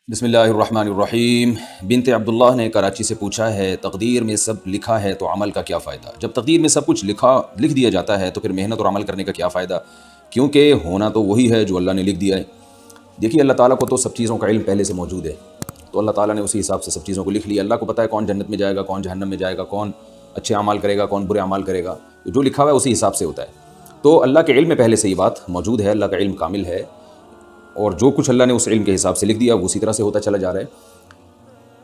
बिस्मिल्लाहिर्रहमानिर्रहीम। बिनते अब्दुल्लाह ने कराची से पूछा है, तकदीर में सब लिखा है तो अमल का क्या फ़ायदा। जब तकदीर में सब कुछ लिख दिया जाता है तो फिर मेहनत और अमल करने का क्या फ़ायदा, क्योंकि होना तो वही है जो अल्लाह ने लिख दिया है। देखिए, अल्लाह ताला को तो सब चीज़ों का इल्म पहले से मौजूद है, तो अल्लाह ताला ने उसी हिसाब से सब चीज़ों को लिख लिया। अल्लाह को पता है कौन जन्नत में जाएगा, कौन जहन्नम में जाएगा, कौन अच्छे अमाल करेगा, कौन बुरे अमाल करेगा। जो लिखा हुआ है उसी हिसाब से होता है। तो अल्लाह के इल्म में पहले से ये बात मौजूद है, अल्लाह का इल्म कामिल है, और जो कुछ अल्लाह ने उस इल्म के हिसाब से लिख दिया वो उसी तरह से होता चला जा रहा है।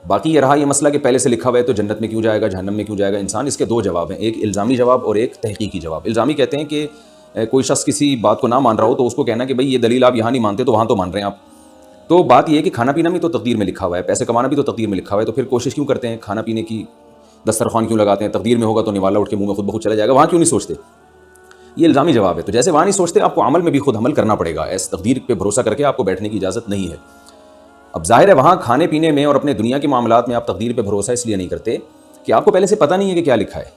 बाकी ये रहा ये मसला कि पहले से लिखा हुआ है तो जन्नत में क्यों जाएगा, जहन्नम में क्यों जाएगा इंसान, इसके दो जवाब हैं, एक इल्ज़ामी जवाब और एक तहकीकी जवाब। इल्ज़ामी कहते हैं कि कोई शख्स किसी बात को ना मान रहा हो तो उसको कहना कि भाई ये दलील आप यहाँ नहीं मानते तो वहाँ तो मान रहे हैं आप। तो बात यह है कि खाना पीना भी तो तकदीर में लिखा हुआ है, पैसे कमाना भी तो तकदीर में लिखा हुआ है, तो फिर कोशिश क्यों करते हैं, खाना पीने की दस्तरखान क्यों लगाते हैं। तकदीर में होगा तो निवाला उठ के मुँह में खुद ब खुद चला जाएगा, वहाँ क्यों नहीं सोचते। ये इल्ज़ामी जवाब है। तो जैसे वहाँ नहीं सोचते, आपको अमल में भी खुद अमल करना पड़ेगा। इस तकदीर पे भरोसा करके आपको बैठने की इजाज़त नहीं है। अब जाहिर है वहाँ खाने पीने में और अपने दुनिया के मामलात में आप तकदीर पे भरोसा इसलिए नहीं करते कि आपको पहले से पता नहीं है कि क्या लिखा है।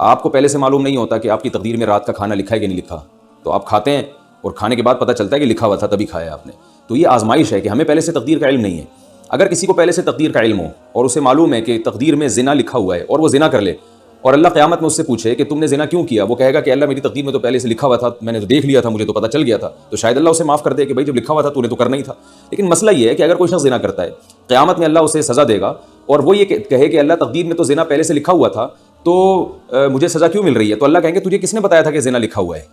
आपको पहले से मालूम नहीं होता कि आपकी तकदीर में रात का खाना लिखा है कि नहीं लिखा, तो आप खाते हैं और खाने के बाद पता चलता है कि लिखा हुआ था तभी खाया आपने। तो ये आजमाइश है कि हमें पहले से तकदीर का इल्म नहीं है। अगर किसी को पहले से तकदीर का इल्म हो और उसे मालूम है कि तकदीर में ज़िना लिखा हुआ है और वो ज़िना कर ले, और अल्लाह क़यामत में उससे पूछे कि तुमने ज़िना क्यों किया, वो कहेगा कि अल्लाह मेरी तकदीर में तो पहले से लिखा हुआ था, मैंने तो देख लिया था, मुझे तो पता चल गया था। तो शायद अल्लाह उसे माफ़ कर दे कि भाई जब लिखा हुआ था तूने तो करना ही था। लेकिन मसला ये है कि अगर कोई शख्स ज़िना करता है, क़यामत में अल्लाह उसे सज़ा देगा और वो ये कहे कि अल्लाह तकदीर में तो ज़िना पहले से लिखा हुआ था, तो मुझे सज़ा क्यों मिल रही है। तो अल्लाह कहेंगे तुझे किसने बताया था कि ज़िना लिखा हुआ है।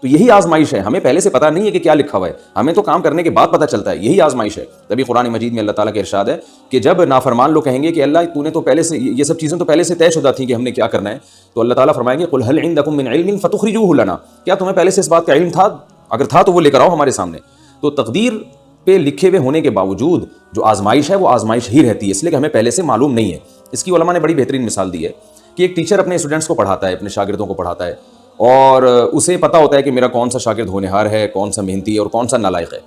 तो यही आजमाइश है, हमें पहले से पता नहीं है कि क्या लिखा हुआ है, हमें तो काम करने के बाद पता चलता है, यही आजमाइश है। तभी कुरान मजीद में अल्लाह ताला का इरशाद है कि जब नाफरमान लोग कहेंगे कि अल्लाह तूने तो पहले से ये सब चीज़ें तो पहले से तयशुदा थी कि हमने क्या करना है, तो अल्लाह ताला फरमाएंगे कुल हल इंदकुम मिन इल्मिन फतुखरिजूहु लना, क्या तुम्हें पहले से इस बात का इल्म था, अगर था तो वो लेकर आओ हमारे सामने। तो तकदीर पे लिखे हुए होने के बावजूद जो आजमाइश है वो आजमाइश ही रहती है, इसलिए कि हमें पहले से मालूम नहीं है। इसकी उलमा ने बड़ी बेहतरीन मिसाल दी है कि एक टीचर अपने स्टूडेंट्स को पढ़ाता है, अपने शागिर्दों को पढ़ाता है, और उसे पता होता है कि मेरा कौन सा शागिर्द होनहार है, कौन सा मेहनती है और कौन सा नालायक है।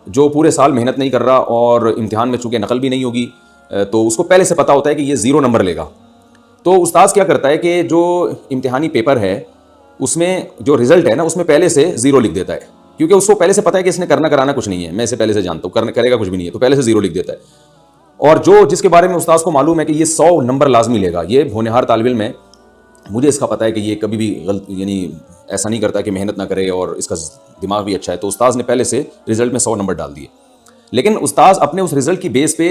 जो पूरे साल मेहनत नहीं कर रहा और इम्तिहान में चूँकि नकल भी नहीं होगी, तो उसको पहले से पता होता है कि ये 0 नंबर लेगा। तो उस्ताद क्या करता है कि जो इम्तिहानी पेपर है उसमें जो रिज़ल्ट है ना, उसमें पहले से 0 लिख देता है, क्योंकि उसको पहले से पता है कि इसने करना कराना कुछ नहीं है, मैं इसे पहले से जानता हूँ, करेगा कुछ भी नहीं है, तो पहले से 0 लिख देता है। और जो जिसके बारे में उस्ताद को मालूम है कि ये 100 नंबर लाजमी लेगा, ये होनहार तालिब इल्म है, मुझे इसका पता है कि ये कभी भी गलत यानी ऐसा नहीं करता कि मेहनत ना करे और इसका दिमाग भी अच्छा है, तो उस्ताद ने पहले से रिजल्ट में 100 नंबर डाल दिए। लेकिन उस्ताद अपने उस रिजल्ट की बेस पे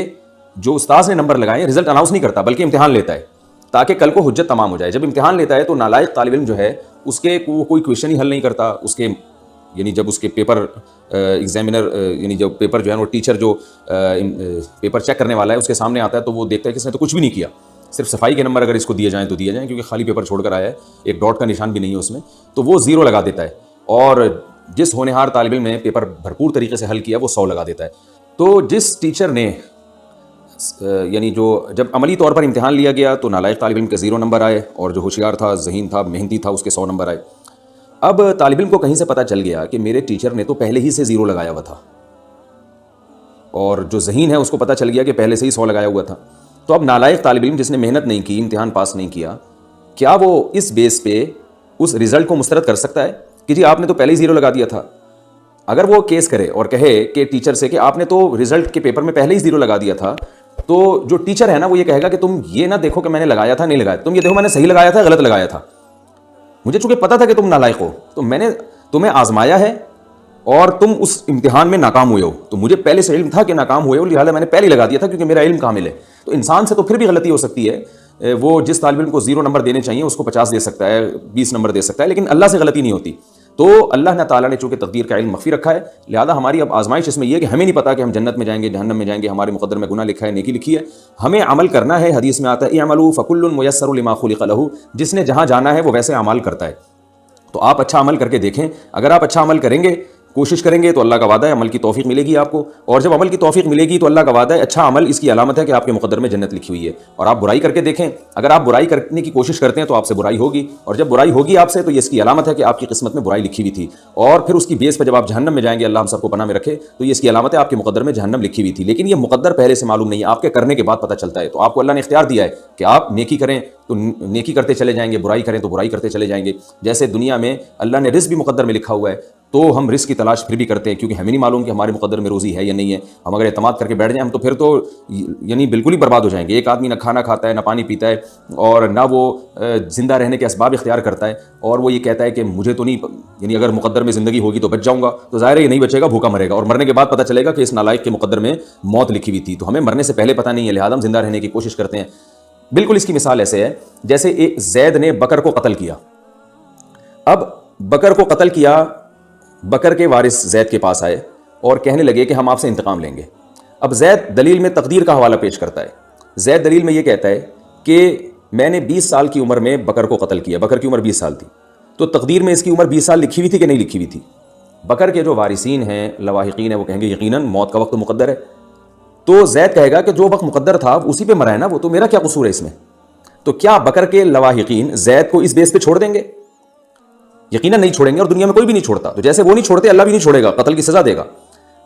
जो उस्ताद ने नंबर लगाए रिजल्ट अनाउंस नहीं करता, बल्कि इम्तिहान लेता है ताकि कल को हुज्जत तमाम हो जाए। जब इम्तिहान लेता है तो नालायक तालिब इल्म जो है उसके वो कोई क्वेश्चन ही हल नहीं करता, उसके यानी जब उसके पेपर एग्जामिनर यानी जब पेपर जो है वो टीचर जो पेपर चेक करने वाला है उसके सामने आता है तो वो देखता है कि इसने तो कुछ भी नहीं किया, सिर्फ सफाई के नंबर अगर इसको दिए जाएं तो दिए जाएं, क्योंकि खाली पेपर छोड़कर आया है, एक डॉट का निशान भी नहीं है उसमें, तो वो 0 लगा देता है। और जिस होनहार तालिब इल्म ने पेपर भरपूर तरीके से हल किया वो 100 लगा देता है। तो जिस टीचर ने यानी जो जब अमली तौर पर इम्तिहान लिया गया तो नालायक तालिब इल्म के 0 नंबर आए, और जो होशियार था, ज़हीन था, मेहनती था, उसके 100 नंबर आए। अब तालिब इल्म को कहीं से पता चल गया कि मेरे टीचर ने तो पहले ही से 0 लगाया हुआ था, और जो ज़हीन है उसको पता चल गया कि पहले से ही 100 लगाया हुआ था। तो अब नालायक तालिब इल्म जिसने मेहनत नहीं की, इम्तिहान पास नहीं किया, क्या वो इस बेस पे उस रिज़ल्ट को मुस्तरद कर सकता है कि जी आपने तो पहले ही 0 लगा दिया था। अगर वो केस करे और कहे कि टीचर से कि आपने तो रिज़ल्ट के पेपर में पहले ही 0 लगा दिया था, तो जो टीचर है ना वो ये कहेगा कि तुम ये ना देखो कि मैंने लगाया था नहीं लगाया, तुम ये देखो मैंने सही लगाया था गलत लगाया था, मुझे चूँकि पता था कि तुम नालायक हो तो मैंने तुम्हें आजमाया है और तुम उस इम्तिहान में नाकाम हुए हो, तो मुझे पहले से इल्म था कि नाकाम हुए हो, लिहाजा मैंने पहले ही लगा दिया था क्योंकि मेरा इल्म कामिल है। तो इंसान से तो फिर भी गलती हो सकती है, वो जिस तालिब इल्म को 0 नंबर देने चाहिए उसको 50 दे सकता है, 20 नंबर दे सकता है, लेकिन अल्लाह से गलती नहीं होती। तो अल्लाह ताला ने चूँकि तकदीर का इल्म मख्फी रखा है, लिहाजा हमारी अब आजमाइश इसमें यह है कि हमें नहीं पता कि हम जन्नत में जाएंगे, जहन्नम में जाएंगे, हमारे मुकद्दर में गुनाह लिखा है, नेकी लिखी है, हमें अमल करना है। हदीस में आता है इअमलू फकुल्लुन मुयस्सरुन लिमा खुलिक़ लहू, जिसने जहाँ जाना है वो वैसे अमल करता है। तो आप अच्छा अमल करके देखें, अगर आप अच्छा अमल करेंगे, कोशिश करेंगे, तो अल्लाह का वादा है अमल की तौफीक मिलेगी आपको, और जब अमल की तौफीक मिलेगी तो अल्लाह का वादा है अच्छा अमल इसकी अलामत है कि आपके मुकद्दर में जन्नत लिखी हुई है। और आप बुराई करके देखें, अगर आप बुराई करने की कोशिश करते हैं तो आपसे बुराई होगी, और जब बुराई होगी आपसे तो ये इसकी अलामत है कि आपकी किस्मत में बुराई लिखी हुई थी, और फिर उसकी बेस पर जब आप जहन्नम में जाएंगे, अल्लाह हम सबको पनाह में रखे, तो ये इसकी अलामत है आपके मुकद्दर में जहन्नम लिखी हुई थी। लेकिन ये मुकद्दर पहले से मालूम नहीं है, आपके करने के बाद पता चलता है। तो आपको अल्लाह ने इख्तियार दिया है कि आप नेकी करें तो नेकी करते चले जाएंगे, बुराई करें तो बुराई करते चले जाएंगे। जैसे दुनिया में अल्लाह ने रिज़्क़ भी मुकद्दर में लिखा हुआ है, तो हम रिस्क की तलाश फिर भी करते हैं, क्योंकि हमें नहीं मालूम कि हमारे मुकद्दर में रोज़ी है या नहीं है। हम अगर एतमाद करके बैठ जाएं हम तो फिर तो यानी बिल्कुल ही बर्बाद हो जाएंगे। एक आदमी ना खाना खाता है, ना पानी पीता है, और ना वो ज़िंदा रहने के असबाब इख्तियार करता है, और वो ये कहता है कि मुझे तो नहीं, यानी अगर मुकद्दर में ज़िंदगी होगी तो बच जाऊँगा, तो ज़ाहिर है ये नहीं बचेगा, भूखा मरेगा, और मरने के बाद पता चलेगा कि इस नालायक के मुकद्दर में मौत लिखी हुई थी। तो हमें मरने से पहले पता नहीं है, लिहाजा हम जिंदा रहने की कोशिश करते हैं। बिल्कुल इसकी मिसाल ऐसे है जैसे एक जैद ने बकर को कत्ल किया। अब बकर को कत्ल किया, बकर के वारिस जैद के पास आए और कहने लगे कि हम आपसे इंतकाम लेंगे। अब जैद दलील में तकदीर का हवाला पेश करता है। जैद दलील में यह कहता है कि मैंने 20 साल की उम्र में बकर को कत्ल किया, बकर की उम्र 20 साल थी, तो तकदीर में इसकी उम्र 20 साल लिखी हुई थी कि नहीं लिखी हुई थी? बकर के जो वारिसीन हैं, लवाहिकीन हैं, वो कहेंगे यकीनन मौत का वक्त मुकद्दर है। तो जैद कहेगा कि जो वक्त मुकद्दर था उसी पे मरा है ना वो, तो मेरा क्या कसूर है इसमें? तो क्या बकर के लवाहिकीन जैद को इस बेस पे छोड़ देंगे? यकीनन नहीं छोड़ेंगे, और दुनिया में कोई भी नहीं छोड़ता। तो जैसे वो नहीं छोड़ते, अल्लाह भी नहीं छोड़ेगा, कत्ल की सजा देगा।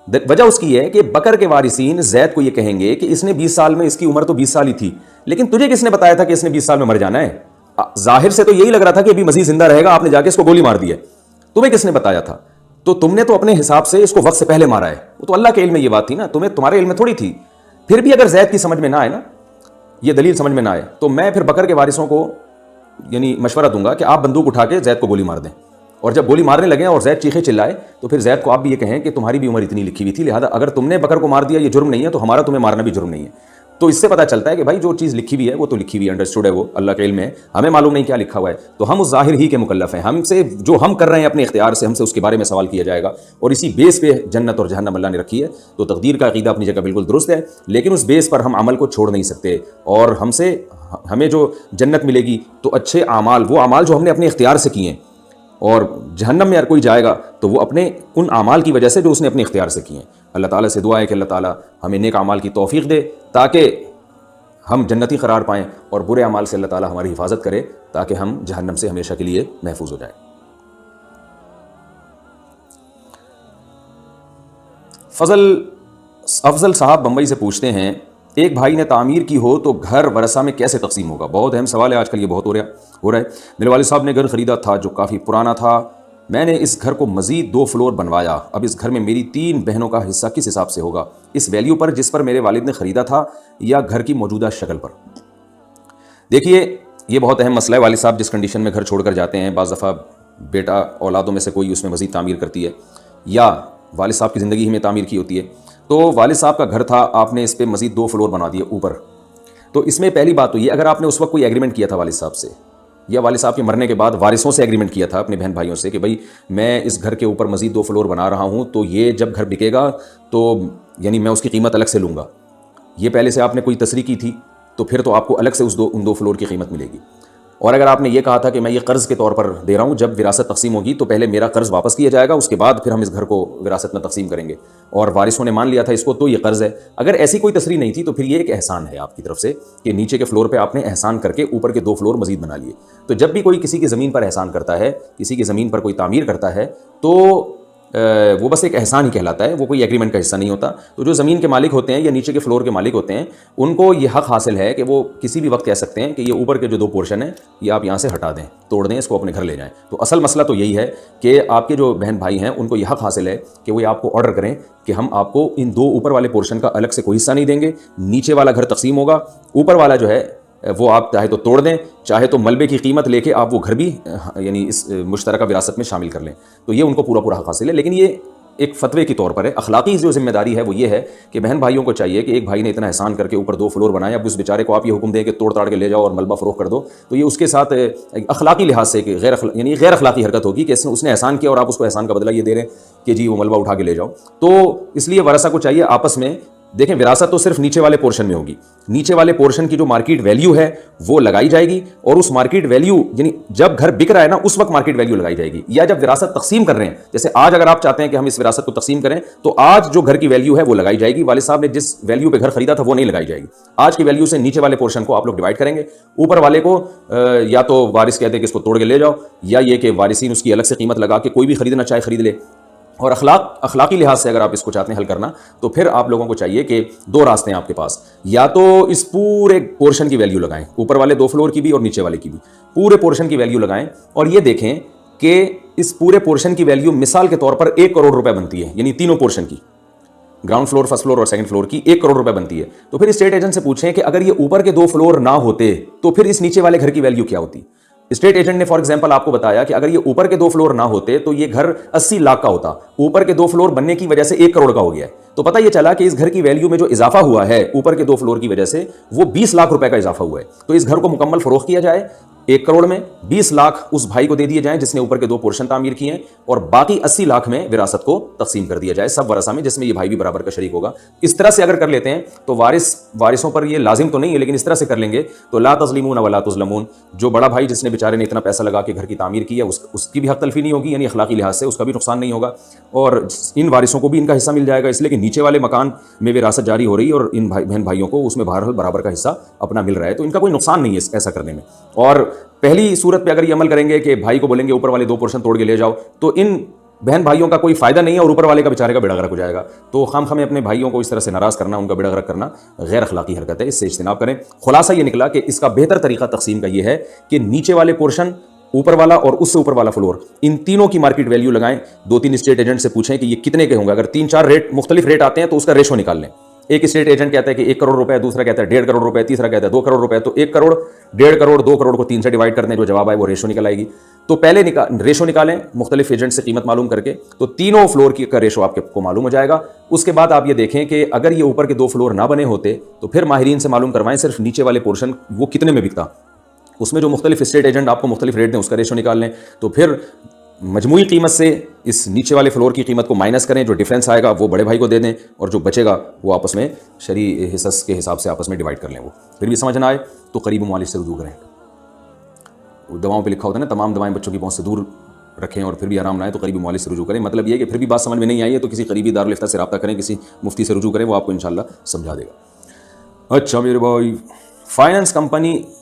वजह उसकी है कि बकर के वारिसीन जैद को ये कहेंगे कि इसने 20 साल में, इसकी उम्र तो 20 साल ही थी, लेकिन तुझे किसने बताया था कि इसने 20 साल में मर जाना है? जाहिर से तो यही लग रहा था कि अभी मजीद जिंदा रहेगा, आपने जाके इसको गोली मार दी है। तुम्हें किसने बताया था? तो तुमने तो अपने हिसाब से इसको वक्त से पहले मारा है। वो तो अल्लाह के इल्म में ये बात थी ना, तुम्हारे इल्म में थोड़ी थी। फिर भी अगर जैद की समझ में ना आए ना, ये दलील समझ में ना आए, तो मैं फिर बकर के वारिसों को यानी मशवरा दूंगा कि आप बंदूक उठा के जैद को गोली मार दें, और जब गोली मारने लगे और जैद चीखे चिल्लाए तो फिर जैद को आप भी ये कहें कि तुम्हारी भी उम्र इतनी लिखी हुई थी, लिहाजा अगर तुमने बकर को मार दिया ये जुर्म नहीं है, तो हमारा तुम्हें मारना भी जुर्म नहीं है। तो इससे पता चलता है कि भाई जो चीज़ लिखी हुई है वो तो लिखी हुई है, अंडरस्टूड है, वो अल्लाह के इल्म है, हमें मालूम नहीं क्या लिखा हुआ है, तो हम उस ज़ाहिर ही के मुकल्लफ हैं। हमसे जो हम कर रहे हैं अपने इख्तियार से, हमसे उसके बारे में सवाल किया जाएगा, और इसी बेस पे जन्नत और जहन्नम अल्लाह ने रखी है। तो तकदीर का अकीदा अपनी जगह बिल्कुल दुरुस्त है, लेकिन उस बेस पर हम अमल को छोड़ नहीं सकते, और हमें जो जन्नत मिलेगी तो अच्छे आमाल, वो आमाल जो हमने अपने इख्तियार से किए हैं, और जहन्नम में अगर कोई जाएगा तो वो अपने उन आमाल की वजह से जो उसने अपने इख्तियार से किए हैं। अल्लाह ताला से दुआ है कि अल्लाह ताला हमें नेक आमाल की तौफीक दे, ताकि हम जन्नती करार पाएँ, और बुरे अमाल से अल्लाह ताला हमारी हिफाजत करे, ताकि हम जहन्नम से हमेशा के लिए महफूज हो जाए। अफजल साहब बम्बई से पूछते हैं, एक भाई ने तामीर की हो तो घर वरसा में कैसे तकसीम होगा? बहुत अहम सवाल है, आजकल ये बहुत हो रहा है। मेरे वालिद साहब ने घर ख़रीदा था जो काफ़ी पुराना था। मैंने इस घर को मज़ीद 2 फ्लोर बनवाया। अब इस घर में मेरी 3 बहनों का हिस्सा किस हिसाब से होगा? इस वैल्यू पर जिस पर मेरे वालिद ने ख़रीदा था, या घर की मौजूदा शक्ल पर? देखिए, ये बहुत अहम मसला है। वालिद साहब जिस कंडीशन में घर छोड़कर जाते हैं, बाज़ दफ़ा बेटा औलादों में से कोई उसमें मज़ीद तामीर करती है, या वालिद साहब की ज़िंदगी ही में तामीर की होती है। तो वालिद साहब का घर था, आपने इस पर मज़ीद 2 फ्लोर बना दिए ऊपर। तो इसमें पहली बात तो ये, अगर आपने उस वक्त कोई एग्रीमेंट किया था वालिद साहब से, या वालिद साहब के मरने के बाद वारिसों से एग्रीमेंट किया था अपने बहन भाइयों से कि भाई मैं इस घर के ऊपर मज़ीद 2 फ्लोर बना रहा हूँ, तो ये जब घर बिकेगा तो यानी मैं उसकी कीमत अलग से लूँगा, ये पहले से आपने कोई तस्रीह की थी, तो फिर तो आपको अलग से उन 2 फ्लोर की कीमत मिलेगी। और अगर आपने ये कहा था कि मैं ये कर्ज़ के तौर पर दे रहा हूँ, जब विरासत तकसीम होगी तो पहले मेरा कर्ज़ वापस किया जाएगा, उसके बाद फिर हम इस घर को विरासत में तकसीम करेंगे, और वारिसों ने मान लिया था इसको, तो ये कर्ज़ है। अगर ऐसी कोई तस्रीह नहीं थी तो फिर ये एक एहसान है आपकी तरफ से कि नीचे के फ्लोर पे आपने एहसान करके ऊपर के 2 फ्लोर मज़ीद बना लिए। तो जब भी कोई किसी की ज़मीन पर एहसान करता है, किसी की ज़मीन पर कोई तामीर करता है, तो वो बस एक एहसान ही कहलाता है, वो कोई एग्रीमेंट का हिस्सा नहीं होता। तो जो ज़मीन के मालिक होते हैं या नीचे के फ्लोर के मालिक होते हैं, उनको ये हक़ हासिल है कि वो किसी भी वक्त कह सकते हैं कि ये ऊपर के जो 2 पोर्शन हैं ये आप यहाँ से हटा दें, तोड़ दें, इसको अपने घर ले जाएं। तो असल मसला तो यही है कि आपके जो बहन भाई हैं उनको ये हक़ हासिल है कि वो आपको ऑर्डर करें कि हम आपको इन 2 ऊपर वाले पोर्शन का अलग से कोई हिस्सा नहीं देंगे, नीचे वाला घर तकसीम होगा, ऊपर वाला जो है वो आप चाहे तो तोड़ दें, चाहे तो मलबे की कीमत लेके आप वो घर भी यानी इस मुश्तरका विरासत में शामिल कर लें। तो ये उनको पूरा हक़ हासिल है। लेकिन ये एक फतवे के तौर पर है। अखलाकी जो जिम्मेदारी है वो ये है कि बहन भाइयों को चाहिए कि एक भाई ने इतना एहसान करके ऊपर 2 फ्लोर बनाया, अब उस बेचारे को आप ये हुक्म दें कि तोड़ ताड़ के ले जाओ और मलबा फ़रोख्त कर दो, तो ये उसके साथ अखलाकी लिहाज से गैर अखलाकी हरकत होगी कि उसने एहसान किया और आप उसको एहसान का बदला ये दे रहे हैं कि जी वो मलबा उठा के ले जाओ। तो इसलिए वरसा को चाहिए आपस में देखें, विरासत तो सिर्फ नीचे वाले पोर्शन में होगी, नीचे वाले पोर्शन की जो मार्केट वैल्यू है वो लगाई जाएगी, और उस मार्केट वैल्यू यानी जब घर बिक रहा है ना उस वक्त मार्केट वैल्यू लगाई जाएगी, या जब विरासत तकसीम कर रहे हैं, जैसे आज अगर आप चाहते हैं कि हम इस विरासत को तकसीम करें तो आज जो घर की वैल्यू है वो लगाई जाएगी। वालिद साहब ने जिस वैल्यू पे घर खरीदा था वो नहीं लगाई जाएगी। आज की वैल्यू से नीचे वाले पोर्शन को आप लोग डिवाइड करेंगे, ऊपर वाले को या तो वारिस कहते हैं कि इसको तोड़ के ले जाओ, या ये कि वारिसीन उसकी अलग से कीमत लगा के कोई भी खरीदना चाहे खरीद ले। और अखलाकी लिहाज से अगर आप इसको चाहते हैं हल करना, तो फिर आप लोगों को चाहिए कि 2 रास्ते हैं आपके पास, या तो इस पूरे पोर्शन की वैल्यू लगाएं, ऊपर वाले 2 फ्लोर की भी और नीचे वाले की भी, पूरे पोर्शन की वैल्यू लगाएं, और ये देखें कि इस पूरे पोर्शन की वैल्यू मिसाल के तौर पर 1 करोड़ रुपए बनती है, यानी तीनों पोर्शन की, ग्राउंड फ्लोर, फर्स्ट फ्लोर और सेकंड फ्लोर की 1 करोड़ रुपए बनती है। तो फिर स्टेट एजेंट से पूछें कि अगर ये ऊपर के 2 फ्लोर ना होते तो फिर इस नीचे वाले घर की वैल्यू क्या होती। स्टेट एजेंट ने फॉर एग्जांपल आपको बताया कि अगर ये ऊपर के 2 फ्लोर ना होते तो ये घर 80 लाख का होता, ऊपर के 2 फ्लोर बनने की वजह से 1 करोड़ का हो गया है। तो पता ये चला कि इस घर की वैल्यू में जो इजाफा हुआ है ऊपर के 2 फ्लोर की वजह से, वो 20 लाख रुपए का इजाफा हुआ है। तो इस घर को मुकम्मल फरोख्त किया जाए, 1 करोड़ में 20 लाख उस भाई को दे दिए जाएं जिसने ऊपर के 2 पोर्शन तामीर किए हैं, और बाकी 80 लाख में विरासत को तकसीम कर दिया जाए सब वरसा में, जिसमें ये भाई भी बराबर का शरीक होगा। इस तरह से अगर कर लेते हैं तो वारिसों पर ये लाजिम तो नहीं है, लेकिन इस तरह से कर लेंगे तो ला तज़लिमून वला तुज़लमून, जो बड़ा भाई जिसने बेचारे ने इतना पैसा लगा के घर की तामीर की है उसकी भी हक तलफी नहीं होगी, यानी अखलाकी लिहाज से उसका भी नुकसान नहीं होगा, और इन वारिसों को भी इनका हिस्सा मिल जाएगा, इसलिए कि नीचे वाले मकान में विरासत जारी हो रही है और इन बहन भाइयों को उसमें बराबर का हिस्सा अपना मिल रहा है, तो इनका कोई नुकसान नहीं है ऐसा करने में। और पहली सूरत पे अगर ये अमल करेंगे कि भाई को बोलेंगे ऊपर वाले 2 पोर्शन तोड़ के ले जाओ, तो इन बहन भाइयों का कोई फायदा नहीं है और ऊपर वाले का बेचारे का बेड़ा गर्क हो जाएगा। तो खाम अपने भाइयों को इस तरह से नाराज करना, उनका बेड़ा गर्क करना गैर अखलाकी हरकत है, इससे इज्तिनाब करें। खुलासा ये निकला कि इसका बेहतर तरीका तकसीम का ये है कि नीचे वाले पोर्शन, ऊपर वाला और उससे ऊपर वाला फ्लोर, इन तीनों की मार्केट वैल्यू लगाएं। 2-3 स्टेट एजेंट से पूछें कि ये कितने के होंगे। अगर 3-4 रेट मुख्तलिफ रेट आते हैं तो उसका रेशो निकाल लें। एक स्टेट एजेंट कहता है कि 1 करोड़ रुपए, दूसरा कहता है 1.5 करोड़ रुपए, तीसरा कहता है 2 करोड़ रुपए। तो 1 करोड़, 1.5 करोड़, 2 करोड़ को 3 से डिवाइड करते हैं, जो जवाब आए वो रेशो निकल आएगी। तो पहले रेशो निकालें मुख्तलिफ एजेंट से कीमत मालूम करके, तो तीनों फ्लोर की का रेशो आपको मालूम हो जाएगा। उसके बाद आप ये देखें कि अगर ये ऊपर के 2 फ्लोर ना बने होते तो फिर माहिरीन से मालूम करवाएं सिर्फ नीचे वाले पोर्शन वो कितने में बिकता, उसमें जो मुख्तलिफ स्टेट एजेंट आपको मुख्तलिफ रेट दें उसका रेशो निकाल लें। तो फिर मजमूई कीमत से इस नीचे वाले फ्लोर की कीमत को माइनस करें, जो डिफरेंस आएगा वो बड़े भाई को दे दें, और जो बचेगा वो आपस में शरी हिस्स के हिसाब से आपस में डिवाइड कर लें। वो फिर भी समझ ना आए तो करीबी मुआलिज से रुजू करें। दवाओं पे लिखा होता है ना, तमाम दवाएं बच्चों की पहुंच से दूर रखें और फिर भी आराम ना आए तो करीबी मुआलिज से रुजू करें। मतलब ये है कि फिर भी बात समझ में नहीं आई है तो किसी करीबी दारुल इफ्ता से रब्ता करें, किसी मुफ्ती से रुजू करें, वो आपको इंशाल्लाह समझा देगा। अच्छा मेरे भाई, फाइनेंस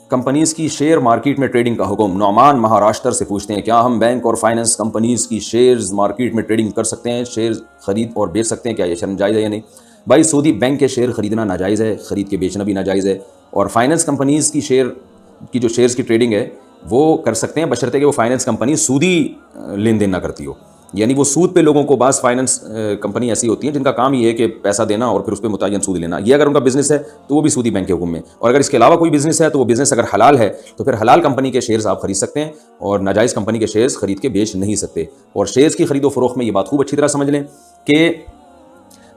कंपनीज की शेयर मार्केट में ट्रेडिंग का हुक्म। नौमान महाराष्ट्र से पूछते हैं, क्या हम बैंक और फाइनेंस कंपनीज की शेयर्स मार्केट में ट्रेडिंग कर सकते हैं, शेयर खरीद और बेच सकते हैं, क्या ये शर्म जायज़ है या नहीं? भाई सऊदी बैंक के शेयर खरीदना नाजायज़ है, खरीद के बेचना भी नाजायज़ है, और फाइनेंस कंपनीज की जो शेयर्स की ट्रेडिंग है वो कर सकते हैं, बशर्ते कि वो फाइनेंस कंपनी सूदी लेन देन ना करती हो, यानी वो सूद पे लोगों को, बास फाइनेंस कंपनी ऐसी होती हैं जिनका काम ये है कि पैसा देना और फिर उस पर मुतय्यन सूद लेना। ये अगर उनका बिजनेस है तो वो भी सूदी बैंक के हुक्म में, और अगर इसके अलावा कोई बिजनेस है तो वो बिजनेस अगर हलाल है तो फिर हलाल कंपनी के शेयर्स आप खरीद सकते हैं और नाजायज़ कंपनी के शेयर्स खरीद के बेच नहीं सकते। और शेयर्स की खरीदो फरोख्त में ये बात खूब अच्छी तरह समझ लें कि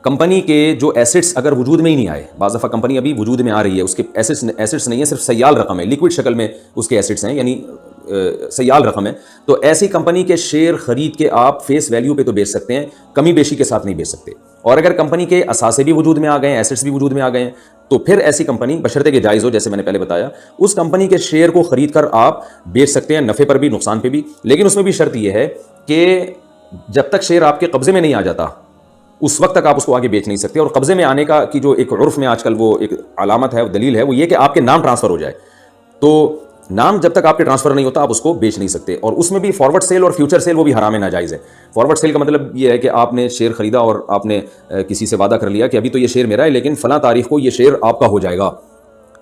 कंपनी के जो एसेट्स अगर वजूद में ही नहीं आए, बाज़ दफ़ा कंपनी अभी वजूद में आ रही है, उसके एसेट्स नहीं है, सिर्फ सयाल रकम है, लिक्विड शक्ल में उसके एसेट्स हैं, यानी सयाल रकम है, तो ऐसी कंपनी के शेयर खरीद के आप फेस वैल्यू पे तो बेच सकते हैं, कमी बेशी के साथ नहीं बेच सकते। और अगर कंपनी के असासे भी वजूद में आ गए हैं, एसेट्स भी वजूद में आ गए हैं, तो फिर ऐसी कंपनी बशर्ते के जायज़ हो, जैसे मैंने पहले बताया, उस कंपनी के शेयर को खरीद कर आप बेच सकते हैं, नफ़े पर भी नुकसान पे भी। लेकिन उसमें भी शर्त यह है कि जब तक शेयर आपके कब्जे में नहीं आ जाता उस वक्त तक आप उसको आगे बेच नहीं सकते। और कब्जे में आने का की जो एक उर्फ में आजकल वो एक अलामत है, दलील है, वो ये कि आपके नाम ट्रांसफ़र हो जाए। तो नाम जब तक आपके ट्रांसफर नहीं होता आप उसको बेच नहीं सकते। और उसमें भी फॉरवर्ड सेल और फ्यूचर सेल वो भी हराम है, नाजायज़ है। फॉरवर्ड सेल का मतलब ये है कि आपने शेयर खरीदा और आपने किसी से वादा कर लिया कि अभी तो ये शेयर मेरा है, लेकिन फलां तारीख को ये शेयर आपका हो जाएगा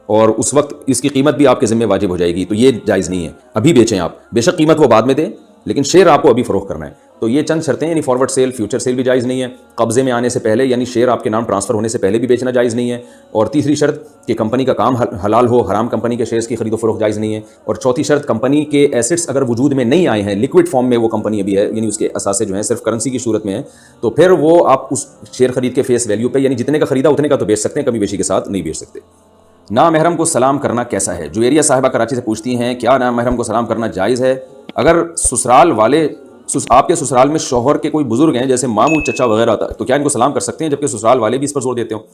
और उस वक्त इसकी कीमत भी आपके ज़िम्मे वाजिब हो जाएगी, तो ये जायज़ नहीं है। अभी बेचें आप, बेशक कीमत वो बाद में दें, लेकिन शेयर आपको अभी फ़रोख्त करना है। तो ये चंद शर्तें, यानी फॉरवर्ड सेल, फ्यूचर सेल भी जायज़ नहीं है, कब्जे में आने से पहले यानी शेयर आपके नाम ट्रांसफ़र होने से पहले भी बेचना जायज़ नहीं है, और तीसरी शर्त कि कंपनी का काम हलाल हो, हराम कंपनी के शेयर्स की खरीदो फरोख्त जायज़ नहीं है, और चौथी शर्त कंपनी के एसेट्स अगर वजूद में नहीं आए हैं, लिक्विड फॉर्म में वो कंपनी अभी है, यानी उसके असासे जो हैं सिर्फ करेंसी की सूरत में है, तो फिर वो आप उस शेयर खरीद के फेस वैल्यू पर, यानी जितने का खरीदा उतने का तो बेच सकते हैं, कमी बेशी के साथ नहीं बेच सकते। नामहरम को सलाम करना कैसा है? जुवेरिया साहिबा कराची से पूछती हैं, क्या नामहरम को सलाम करना जायज़ है? अगर ससुराल वाले आपके ससुराल में शौहर के कोई बुजुर्ग हैं, जैसे मामू चचा वगैरह, तो क्या इनको सलाम कर सकते हैं, जबकि ससुराल वाले भी इस पर जोर देते हो?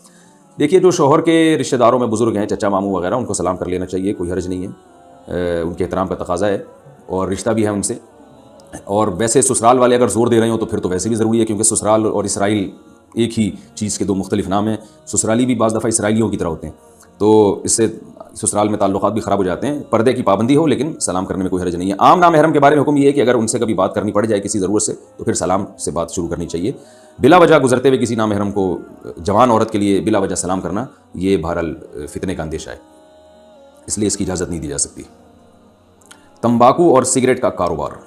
देखिए, जो शौहर के रिश्तेदारों में बुजुर्ग हैं, चचा मामू वगैरह, उनको सलाम कर लेना चाहिए, कोई हर्ज नहीं है, उनके एहतराम का तकाजा है और रिश्ता भी है उनसे। और वैसे ससुराल वाले अगर जोर दे रहे हो तो फिर तो वैसे भी ज़रूरी है, क्योंकि ससुराल और इसराइल एक ही चीज़ के दो मुख्तलिफ नाम हैं। ससुराली भी बाज़ दफ़ा इसराइलियों की तरह होते हैं, तो इससे ससुराल में ताल्लुकात भी ख़राब हो जाते हैं। पर्दे की पाबंदी हो, लेकिन सलाम करने में कोई हर्ज नहीं है। आम नामहरम के बारे में हुक्म ये है कि अगर उनसे कभी बात करनी पड़ जाए किसी ज़रूरत से, तो फिर सलाम से बात शुरू करनी चाहिए। बिला वजह गुजरते हुए किसी नामहरम को, जवान औरत के लिए बिला वजह सलाम करना, ये बहरहाल फितने का अंदेशा है, इसलिए इसकी इजाज़त नहीं दी जा सकती। तंबाकू और सिगरेट का कारोबार।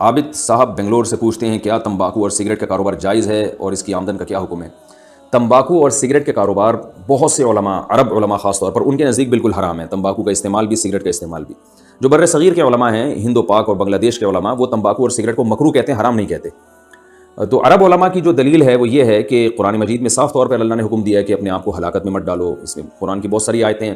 आबिद साहब बेंगलोर से पूछते हैं, क्या तंबाकू और सिगरेट का कारोबार जायज़ है और इसकी आमदन का क्या हुक्म है? तंबाकू और सिगरेट के कारोबार बहुत से उलमा, अरब उलमा ख़ास तौर पर, उनके नज़दीक बिल्कुल हराम है। तंबाकू का इस्तेमाल भी, सिगरेट का इस्तेमाल भी। जो बर्र सग़ीर के उलमा हैं, हिंद पाक और बांग्लादेश के उलमा, वो तंबाकू और सिगरेट को मकरूह कहते हैं, हराम नहीं कहते। तो अरब उलमा की जो दलील है वो ये है कि कुरान मजीद में साफ़ तौर पर अल्लाह ने हुक्म दिया है कि अपने आप को हलाकत में मत डालो। इसमें कुरान की बहुत सारी आयतें हैं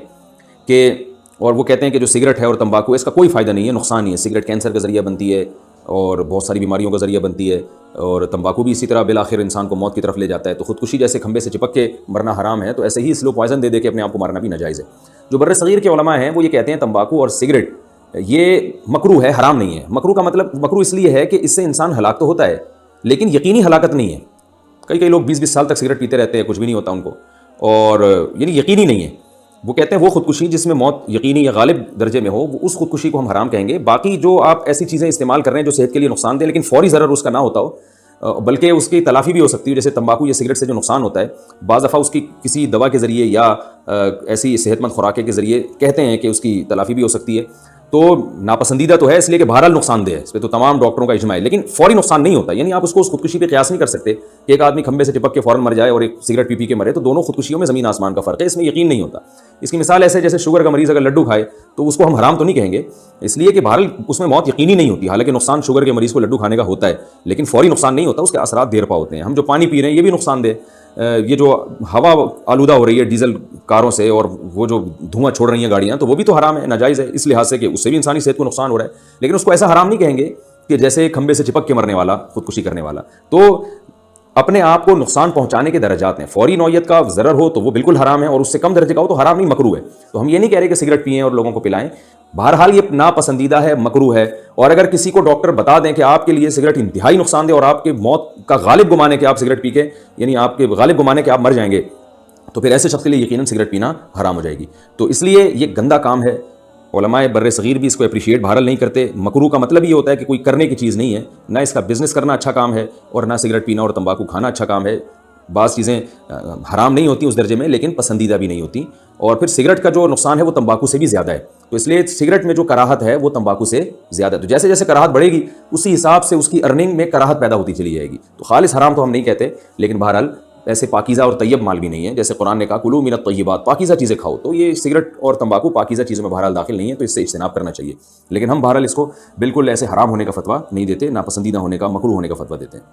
कि, और वो कहते हैं कि जो सिगरेट है और तंबाकू, इसका कोई फ़ायदा नहीं है, नुकसान नहीं है। सिगरेट कैंसर का ज़रिया बनती है और बहुत सारी बीमारियों का ज़रिया बनती है, और तंबाकू भी इसी तरह बिलाखिर इंसान को मौत की तरफ ले जाता है। तो खुदकुशी जैसे खंबे से चिपक के मरना हराम है, तो ऐसे ही स्लो पॉइजन दे दे के अपने आप को मारना भी नाजायज़ है। जो बर्र सग़ीर के उलमा हैं वो ये कहते हैं तंबाकू और सिगरेट ये मकरूह है, हराम नहीं है। मकरूह का मतलब, मकरूह इसलिए है कि इससे इंसान हलाक तो होता है लेकिन यकीनी हलाकत नहीं है। कई लोग 20-20 साल तक सिगरेट पीते रहते हैं, कुछ भी नहीं होता उनको, और यानी यकीनी नहीं है। वो कहते हैं वो खुदकुशी जिसमें मौत यकीनी या गालिब दर्जे में हो, वो उस खुदकुशी को हम हराम कहेंगे। बाकी जो आप ऐसी चीज़ें इस्तेमाल कर रहे हैं जो सेहत के लिए नुकसान दें लेकिन फौरी ज़रर उसका ना होता हो, बल्कि उसकी तलाफ़ी भी हो सकती है, जैसे तंबाकू या सिगरेट से जो नुकसान होता है, बाज़ दफ़ा उसकी किसी दवा के ज़रिए या ऐसी सेहतमंद खुराकें के ज़रिए कहते हैं कि उसकी तलाफ़ी भी हो सकती है। तो नापसंदीदा तो है इसलिए कि बहरहाल नुकसानदेह है, इस पर तो तमाम डॉक्टरों का इजमा है, लेकिन फौरी नुकसान नहीं होता। यानी आप उसको उस खुदकुशी पे क़यास नहीं कर सकते कि एक आदमी खंबे से चिपक के फ़ौरन मर जाए और एक सिगरेट पी के मरे, तो दोनों खुदकुशियों में ज़मीन आसमान का फ़र्क है, इसमें यकीन नहीं होता। इसकी मिसाल ऐसे जैसे शुगर का मरीज़ अगर लड्डू खाए तो उसको हम हराम तो नहीं कहेंगे, इसलिए कि बहरहाल उसमें मौत यकीनी नहीं होती। हालांकि नुकसान शुगर के मरीज़ को लड्डू खाने का होता है लेकिन फौरी नुकसान नहीं होता, उसके असरात देर पा होते हैं। हम जो पानी पी रहे हैं ये भी नुकसानदेह, ये जो हवा आलूदा हो रही है डीजल कारों से और वो जो धुआं छोड़ रही हैं गाड़ियाँ, तो वो भी तो हराम है, नाजायज़ है, इस लिहाज से कि उससे भी इंसानी सेहत को नुकसान हो रहा है। लेकिन उसको ऐसा हराम नहीं कहेंगे कि जैसे खंबे से चिपक के मरने वाला, खुदकुशी करने वाला। तो अपने आप को नुकसान पहुंचाने के दर्जात हैं। फौरी नौयत का ज़रर हो तो वो बिल्कुल हराम है, और उससे कम दर्जे का हो तो हराम नहीं, मकरूह है। तो हम ये नहीं कह रहे कि सिगरेट पिएं और लोगों को पिलाएं, बहरहाल ये नापसंदीदा है, मकरूह है। और अगर किसी को डॉक्टर बता दें कि आपके लिए सिगरेट इंतहाई नुकसानदेह और आपके मौत का गालिब गुमाने के आप सिगरेट पी के, यानी आपके गालिब गुमाने के आप मर जाएंगे, तो फिर ऐसे शख्स के लिए यकीनन सिगरेट पीना हराम हो जाएगी। तो इसलिए ये गंदा काम है। उलमाए बर्रे सग़ीर भी इसको अप्रिशिएट बहरहाल नहीं करते। मकरूह का मतलब ये होता है कि कोई करने की चीज़ नहीं है, ना इसका बिजनेस करना अच्छा काम है और ना सिगरेट पीना और तंबाकू खाना अच्छा काम है। बाज़ चीज़ें हराम नहीं होती उस दर्जे में, लेकिन पसंदीदा भी नहीं होती। और फिर सिगरेट का जो नुकसान है वो तंबाकू से भी ज़्यादा है, तो इसलिए सिगरेट में जो कराहत है वो तंबाकू से ज़्यादा है। तो जैसे जैसे कराहत बढ़ेगी उसी हिसाब से उसकी अर्निंग में कराहत पैदा होती चली जाएगी। तो खालिस हराम तो हम नहीं कहते, लेकिन बहरहाल ऐसे पाकीज़ा और तैयब माल भी नहीं है। जैसे कुरान ने कहा कुलू मिनत तय्यबात, पाकीज़ा चीज़ें खाओ, तो ये सिगरेट और तंबाकू पाकीज़ा चीज़ों में बहरहाल दाखिल नहीं है, तो इससे इज्तनाब करना चाहिए। लेकिन हम बहरहाल इसको बिल्कुल ऐसे हराम होने का फतवा नहीं देते, नापसंदीदा होने का, मकरूह होने का फतवा देते हैं।